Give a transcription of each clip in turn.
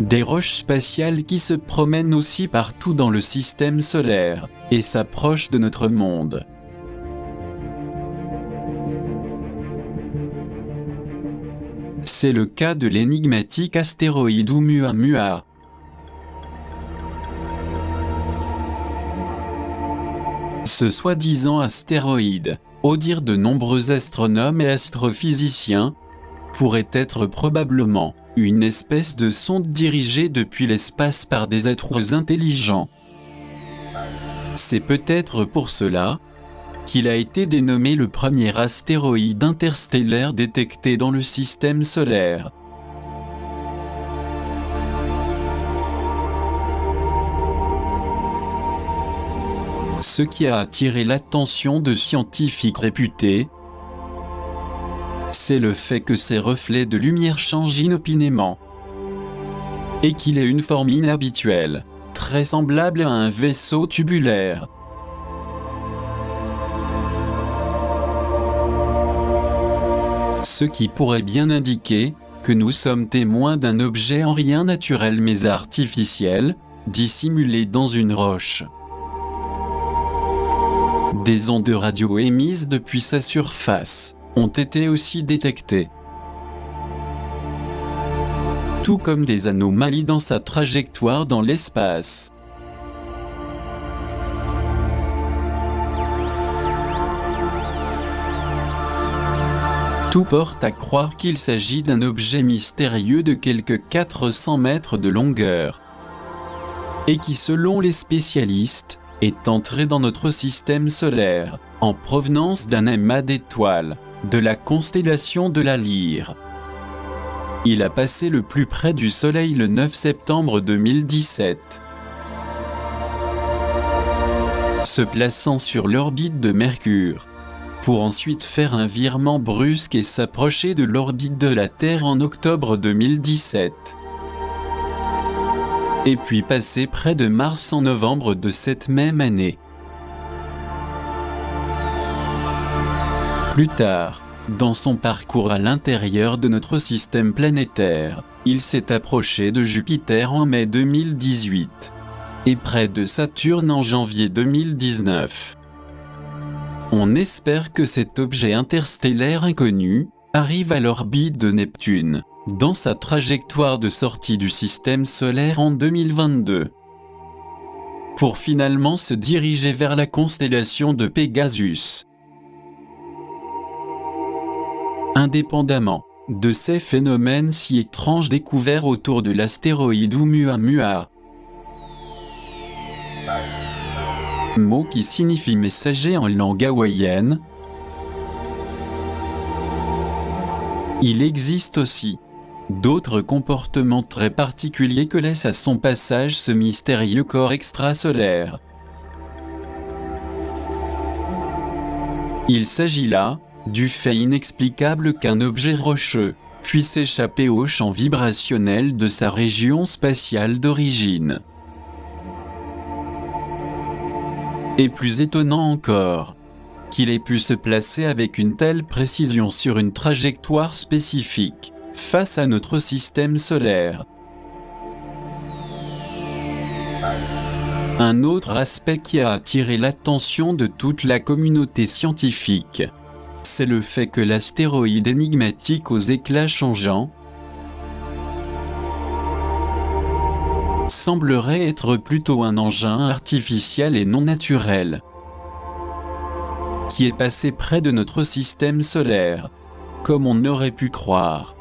Des roches spatiales qui se promènent aussi partout dans le système solaire, et s'approchent de notre monde. C'est le cas de l'énigmatique astéroïde Oumuamua. Ce soi-disant astéroïde, au dire de nombreux astronomes et astrophysiciens, pourrait être probablement une espèce de sonde dirigée depuis l'espace par des êtres intelligents. C'est peut-être pour cela qu'il a été dénommé le premier astéroïde interstellaire détecté dans le système solaire. Ce qui a attiré l'attention de scientifiques réputés, c'est le fait que ces reflets de lumière changent inopinément et qu'il ait une forme inhabituelle, très semblable à un vaisseau tubulaire. Ce qui pourrait bien indiquer que nous sommes témoins d'un objet en rien naturel mais artificiel, dissimulé dans une roche. Des ondes radio émises depuis sa surface ont été aussi détectées, tout comme des anomalies dans sa trajectoire dans l'espace. Tout porte à croire qu'il s'agit d'un objet mystérieux de quelques 400 mètres de longueur, et qui, selon les spécialistes, est entré dans notre système solaire, en provenance d'un amas d'étoiles, de la constellation de la Lyre. Il a passé le plus près du Soleil le 9 septembre 2017. Se plaçant sur l'orbite de Mercure, pour ensuite faire un virement brusque et s'approcher de l'orbite de la Terre en octobre 2017. Et puis passer près de Mars en novembre de cette même année. Plus tard, dans son parcours à l'intérieur de notre système planétaire, il s'est approché de Jupiter en mai 2018 et près de Saturne en janvier 2019. On espère que cet objet interstellaire inconnu arrive à l'orbite de Neptune, dans sa trajectoire de sortie du système solaire en 2022, pour finalement se diriger vers la constellation de Pegasus. Indépendamment de ces phénomènes si étranges découverts autour de l'astéroïde Oumuamua, mot qui signifie messager en langue hawaïenne, il existe aussi d'autres comportements très particuliers que laisse à son passage ce mystérieux corps extrasolaire. Il s'agit là du fait inexplicable qu'un objet rocheux puisse échapper au champ vibrationnel de sa région spatiale d'origine. Et plus étonnant encore, qu'il ait pu se placer avec une telle précision sur une trajectoire spécifique, face à notre système solaire. Un autre aspect qui a attiré l'attention de toute la communauté scientifique, c'est le fait que l'astéroïde énigmatique aux éclats changeants semblerait être plutôt un engin artificiel et non naturel, qui est passé près de notre système solaire, comme on aurait pu croire.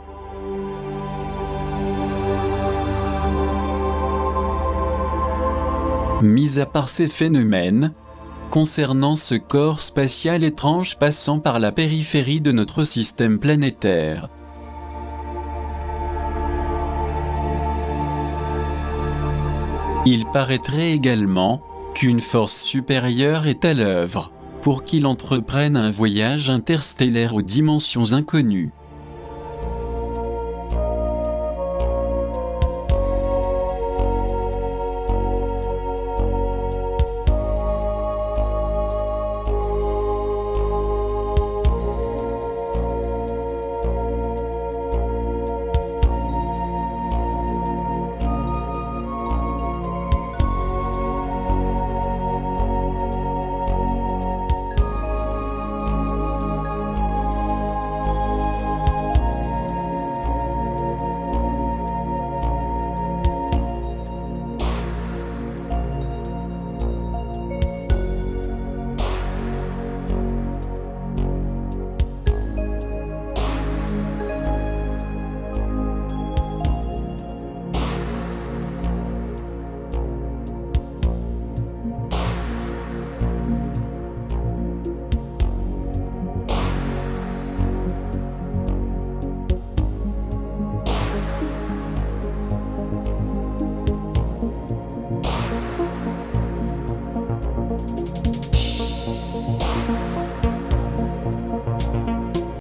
Mis à part ces phénomènes, concernant ce corps spatial étrange passant par la périphérie de notre système planétaire, il paraîtrait également qu'une force supérieure est à l'œuvre pour qu'il entreprenne un voyage interstellaire aux dimensions inconnues.